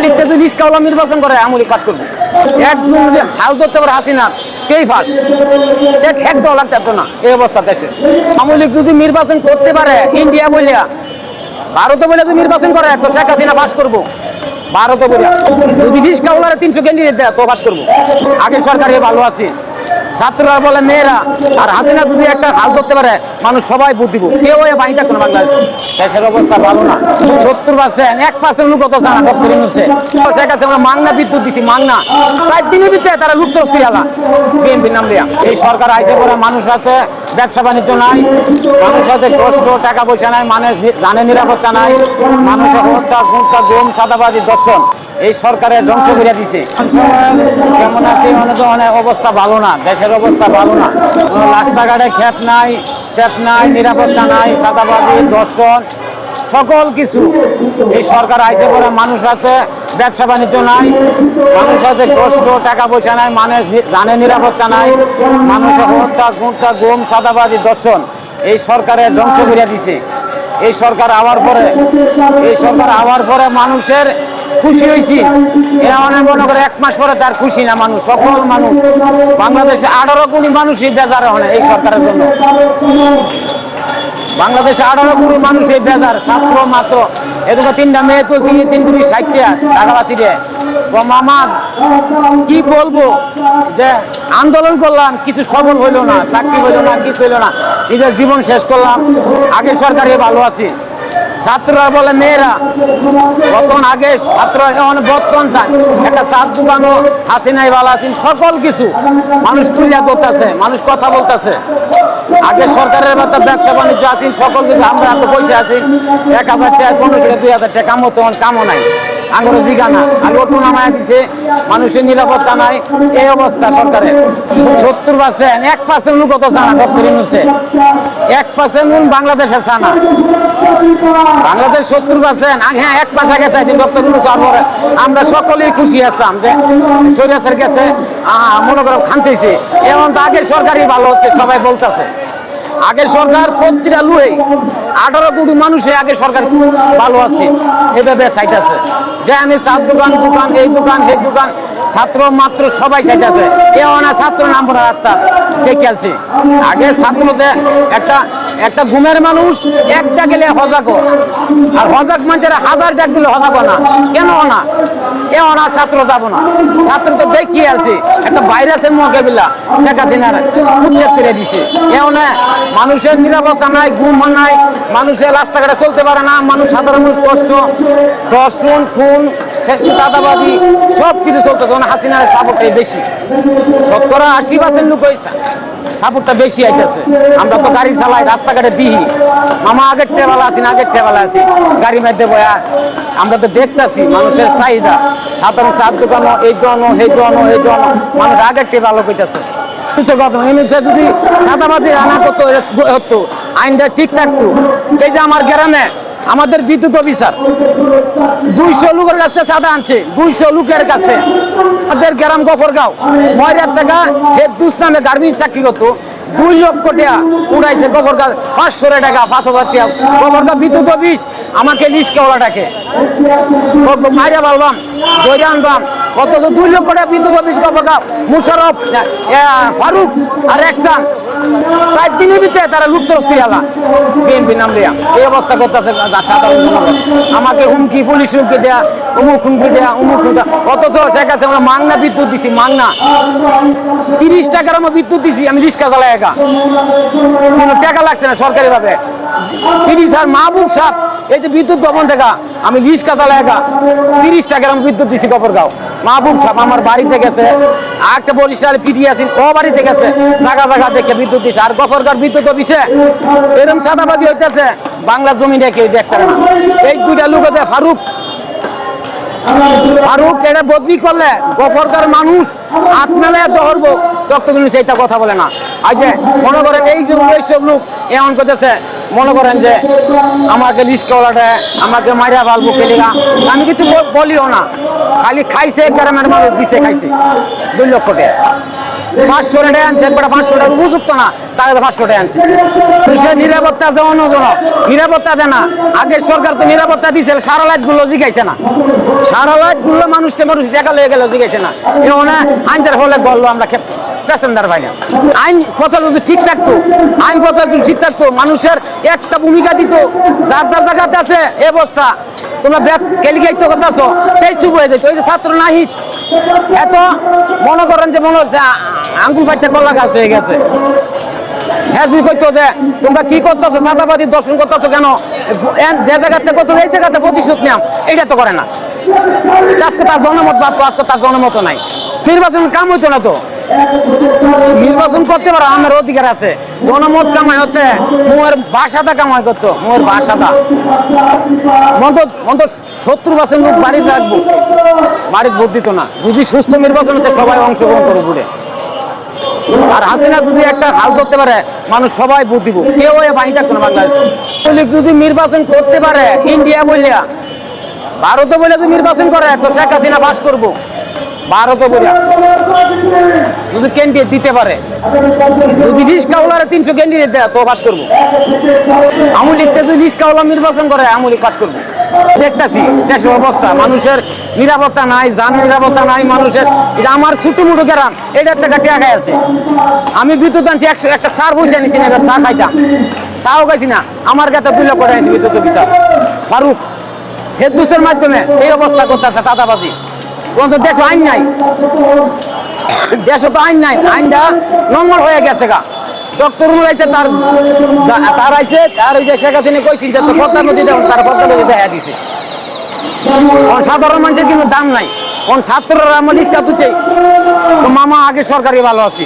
লীগকে যদি রিস্কাওয়ালা নির্বাচন করে আওয়ামী লীগ পাস করবো। একজন যদি হাল ধরতে পারে হাসিনা কেই ফাঁস ঠেক দেওয়া লাগতো না এই অবস্থা দেশে। আওয়ামী লীগ যদি নির্বাচন করতে পারে ইন্ডিয়া বলিয়া ভারতে বলে যদি নির্বাচন করে তো শেখ হাসিনা পাস করবো। ভারতে বলিয়া যদি রিস্কাওয়ালারা 300 ক্যান্ডিডেট দেয় তো পাস করবো। আগে সরকারে ভালো আছে, ছাত্ররা বলে মেয়েরা, আর হাসিনা যদি একটা হাল করতে পারে মানুষ সবাই ভোট দিব, কেউ বাহিনী থাকতো না বাংলাদেশে। দেশের অবস্থা ভালো না। 70% 1% লোক কত জানা ডক্টর ইউনূসে শেখ হাসিনা মাংনা বিদ্যুৎ দিছি, মাংনা 4 দিনের ভিতরে তারা লুপ্তরস করে আলা বিএনপির নাম দিয়া। এই সরকার আইসে পরে মানুষ হাতে ব্যবসা বাণিজ্য নাই, মানুষ হাতে কষ্ট টাকা পয়সা নাই, মানুষ জানে নিরাপত্তা নাই, মানুষের হত্যা গুমটা গুম সাদাবাজি দর্শন এই সরকারের ধ্বংস করে দিছে। কেমন আছে অনেক অবস্থা ভালো না, দেশের অবস্থা ভালো না। রাস্তাঘাটে খেপ নাই, সেফ নাই, নিরাপত্তা নাই, সাদাবাজি দর্শন সকল কিছু। এই সরকার আইসে পরে মানুষ হাতে ব্যবসা বাণিজ্য নাই, মানুষ হাতে কষ্ট টাকা পয়সা নাই, মানুষ জানে নিরাপত্তা নাই, মানুষের হত্যা গুমটা গুম সাদাবাজি দর্শন এই সরকারের ধ্বংস করে দিছে। এই সরকার আওয়ার পরে মানুষের খুশি হয়েছি। এরা অনেক মনে করে 1 মাস পরে তার খুশি না মানুষ, সকল মানুষ। বাংলাদেশে 18 কোটি মানুষই বেজার হয় এই সরকারের জন্য। বাংলাদেশে 18 কোটি মানুষ এই বেজার, ছাত্র মাত্র এদিকে 3টা মেয়ে তুলছি 3 কোটি 60 টাকা বাঁচিয়ে। মামা কি বলবো যে আন্দোলন করলাম কিছু সফল হইল না, চাকরি হইল না, কিছু হইল না, নিজের জীবন শেষ করলাম। আগে সরকারে ভালো আছি। ছাত্ররা বলে মেয়েরা, বর্তমান আগে ছাত্ররা বর্তমান চায় একটা চার দোকানও হাসিনাই ভালো আছেন, সকল কিছু মানুষ তুলিয়া ধরতেছে, মানুষ কথা বলতেছে। আগে সরকারের ব্যবসা বাণিজ্য আছেন, সকল কিছু আমরা এত পয়সা আছি 1000 টাকা 1500 2000 টাকা কামও তখন কামও নাই, আঙুর জিগানা আর ওটু নামায় দিছে, মানুষের নিরাপত্তা নাই। এই অবস্থা সরকারের। 70% 1% লোক কত জানা ডক্টর ইউনূসে 1% নুন বাংলাদেশে জানা। বাংলাদেশ 70%, হ্যাঁ 1 মাস আগে চাইছি ডক্টর ইউনূস। আমরা সকলেই খুশি আসলাম যে সৈরাসের কাছে মনে করো খানতেছি। এমন তো আগের সরকারই ভালো হচ্ছে সবাই বলতেছে। আগের সরকার প্রতিটা লুয়ে 18 কোটি মানুষে আগে সরকার ভালো আছে এভাবে চাইতেছে যে আমি চার দোকান এই দোকান সেই দোকান ছাত্র মাত্র সবাই চাইতেছে। এও না ছাত্র নামবো না রাস্তা কে খেলছে। আগে ছাত্র যে একটা ঘুমের মানুষ একটা গেলে হজাক, আর হজাক মানুষের 1000 ডাক দিলে হজাক না, কেন না? এও না ছাত্র যাব না। ছাত্র তো দেখিয়ে আছে একটা ভাইরাসের মোকাবিলা শেখ হাসিনার উচ্ছেদ করে দিছে। এও না মানুষের নিরাপত্তা নাই, ঘুম নাই, মানুষের রাস্তাঘাটে চলতে পারে না, মানুষ সাধারণ মানুষ কষ্ট, দর্শন খুন দাদাবাজি সব কিছু চলতেছে। হাসিনার সাপোর্টটাই বেশি, 70-80% লোক সাপোর্টটা বেশি আইতেছে। আমরা তো গাড়ি চালাই, রাস্তাঘাটে দিই, মামা আগের টেবেলা আছি না আগের টেবেলা আছি গাড়ি মধ্যে বয়া। আমরা তো দেখতেছি মানুষের চাহিদা, সাধারণ চার দোকানও এই দোকানও সেই দোকানও এই দোকানও মানুষ আগের টেবেলা কইতেছে। যদি সাদাবাজি আনা হতো আইনটা ঠিক থাকতো। এই যে আমার গ্রামে আমাদের বিদ্যুৎ অফিসার 200 লোকের কাছে চাঁদা আনছে, 200 লোকের কাছে। আমাদের গ্রাম গফরগাঁও ময়রার টাকা হেদুস নামে গার্মেন্টস চাকরি করতো, 2 লক্ষ টাকা উড়াইছে গফরগাঁও, 500 টাকা 5000 টাকা গফরগাঁও বিদ্যুৎ অফিস আমাকে রিস্কাওয়ালাটাকে মাইরা বলবাম দৈরা আনবাম। অথচ 2 লক্ষ টাকা বিদ্যুৎ অফিস গফরগাঁও মুশারফ ফারুক আর একসান 4 দিনের ভিতরে তারা লুপ্তরস করে আলা বিএনপি নাম দেয়া। এই অবস্থা করতেছে সাধারণ জনগণ। আমাকে হুমকি, পুলিশ হুমকি দেয়া, অমুক হুমকি দেয়া, অমুক হুমকি। অথচ শেখ হাসিনা আমরা মাংনা বিদ্যুৎ দিছি, মাংনা 30 টাকার আমার বিদ্যুৎ দিছি, আমি রিক্সা চালাই একা, কোনো টাকা লাগছে না সরকারি ভাবে। 30 আর মাহবুব সাহেব এই যে বিদ্যুৎ ভবন থেকে আমি রিক্সা চালাই একা 30 টাকার আমি বিদ্যুৎ দিছি গফরগাঁও। মাহবুব সাহেব আমার বাড়িতে গেছে, আর একটা বরিশাল পিটি আছেন ও বাড়িতে গেছে, জায়গা জায়গা দেখে বিদ্যুৎ দিছে। আর গফরগাঁও বিদ্যুৎ অফিসে এরকম সাদাবাজি হইতেছে বাংলা জমিনে কেউ দেখতে না। এই 2টা লোক আছে ফারুক এটা বদলি করলে গফরগাঁওর মানুষ হাত মেলায় ধরবো, ডক্টর ইউনূস এইটা কথা বলে না। আর যে মনে করেন এইসব লোক এমন করতেছে, মনে করেন যে আমাকে রিস্কাওয়ালাটা আমাকে মাইরা ফালবো কেলিগা, আমি কিছু বলিও না, খালি খাইছে গ্রামের মানুষ দিছে, খাইছে 2 লক্ষ টাকা। 500 টাকা আনছে, একবার 500 টাকা উপযুক্ত না, তাকে 500 টাকা আনছে। সে নিরাপত্তা যে অন্যজনক নিরাপত্তা দেয় না। আগের সরকার তো নিরাপত্তা দিয়েছিল, সারা লাইট গুলো জিগাইছে না, সারা লাইট গুলো মানুষ টাকা লয়ে গেল জিগাইছে না। এখানে আইনটার ফলে গল্প আমরা প্যাসেঞ্জার ভাই না। আইন প্রশাসন যদি ঠিক থাকতো, আইন প্রশাসন ঠিক থাকতো, মানুষের একটা ভূমিকা দিত, যার যার জায়গাতে আছে এ অবস্থা, তোমরা ক্যালিকেট করতেছো, সেই চুপ হয়ে যেত। ওই যে ছাত্র নাহিদ এত মনে করেন যে মনে হচ্ছে আঙ্গুল ফাইটটা কলা গাছ হয়ে গেছে। হ্যাঁ যদি কইতো যে তোমরা কি করতেছো, চাঁদাবাজি দর্শন করতেছো কেন, যে জায়গাতে করতো এই জায়গাতে প্রতিশোধ নিয়াম, এটা তো করে না। আজকে তার জনমত বাদ, তো আজকে তার জনমত নাই। নির্বাচন কাম হইতো না তো, নির্বাচন করতে পারো, আমার অধিকার আছে। জনমত কামাই হতে মোর ভাষাটা কামাই করতো, মোর ভাষাটা মন্ত 70% লোক বাড়িতে রাখবো, বাড়িতে ভোট দিত না। যদি সুস্থ নির্বাচন হতে সবাই অংশগ্রহণ করে ঘুরে। আর হাসিনা যদি একটা হাল ধরতে পারে, মানুষ সবাই ভোট দিব, কেউ বাহিনী থাকতো না বাংলাদেশে। যদি নির্বাচন করতে পারে, ইন্ডিয়া বলিয়া ভারতে বলে যদি নির্বাচন করে, তো শেখ হাসিনা পাস করবো। ভারতে বলিয়া যদি ক্যান্ডিডেট দিতে পারে, যদি রিস্কাওয়ালারে 300 ক্যান্ডিডেট দেয়, তো পাস করবো। আওয়ামী লীগকে যদি রিস্কাওয়ালা নির্বাচন করে, আওয়ামী লীগ পাস করবো। দেখতেছি দেশের অবস্থা, মানুষের নিরাপত্তা নাই, জানের নিরাপত্তা নাই মানুষের। আমার ছোট মুটো গ্রাম, এটার থেকে টাকা আছে। আমি বিদ্যুৎ আনছি, একটা চার পয়সা নিচ্ছি না, চা খাইতাম, চাও খাইছি না। আমার কাছে 2 লক্ষ টাকা আনছি বিদ্যুৎ অফিসার ফারুক হেদুসের মাধ্যমে এই অবস্থা করতেছে চাঁদাবাজি। দেশে আইন নাই, দেশে তো আইন নাই, আইনটা নর্মাল হয়ে গেছে গা। ডক্টর আইছে, তার আইছে, আর ওই যে শেখ হাসিনা কইছি যে তো পদ্মা নদী দেন, তার পদ্মা নদী দেখা দিছে। সাধারণ মানুষের কিন্তু দাম নাই। ছাত্ররা আমার রিস্কা তুলতে মামা আগে সরকারি ভালো আছি,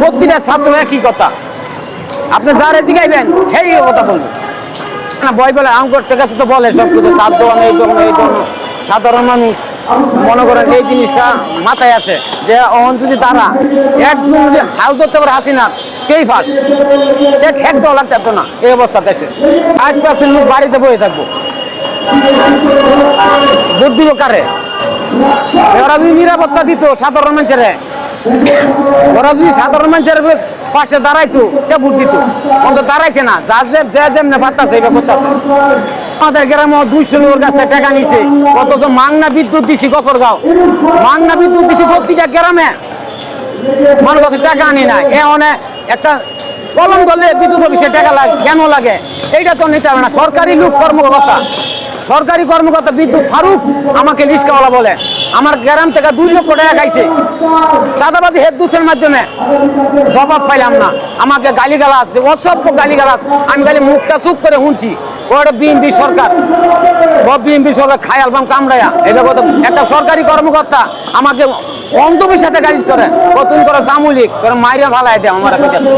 প্রতিটা ছাত্র একই কথা। আপনি যারে জিগাইবেন সেই কথা বলবেন না, বই বলে আম করতে গেছে তো বলে সব কিছু, ছাত্র এই সাধারণ মানুষ মনে করেন এই জিনিসটা মাথায় আছে যে যদি তারা একজন যদি হাল ধরতে পারে হাসিনা, কেই ফাঁস ঠেক দেওয়া লাগতো না। এই অবস্থা দেশে 8% লোক বাড়িতে বয়ে থাকবো, ভোট দিব কারে? ওরা যদি নিরাপত্তা দিত সাধারণ মানুষের, ওরা যদি সাধারণ মানুষের পাশে দাঁড়াইতো, তে ভোট দিত। অন্ত দাঁড়াইছে না, যে যেমনি পারতাছে এইভাবে করতেছে। আমাদের গ্রামে 200 লোকের কাছে টাকা নিছে, অথচ মাংনা বিদ্যুৎ দিছি গফরগাঁও, মাংনা বিদ্যুৎ দিছি প্রতিটা গ্রামে, মানুষ কাছে টাকা আনি না। একটা কলম ধরলে বিদ্যুৎ অফিসে টাকা লাগে কেন লাগে, এইটা তো নিতে হবে না। সরকারি লোক কর্মকর্তা, সরকারি কর্মকর্তা বিদ্যুৎ ফারুক আমাকে রিস্কাওয়ালা বলে, আমার গ্রাম থেকে 2 লক্ষ টাকা খাইছে চাঁদাবাজি হেদুসের মাধ্যমে। জবাব পাইলাম না, আমাকে গালিগালাজ, অসভ্য গালিগালাজ। আমি খালি মুখটা চুপ করে শুনছি। ওটা বিএনপি সরকার, বিএনপি সরকার খাই আলবাম কামড়াইয়া। এটা একটা সরকারি কর্মকর্তা আমাকে অন্ধবিশ্বাসে গালিজ করে, তুমি করে আওয়ামী লীগ, তোর মাইরা ভালাই দেয় আমার কাছে।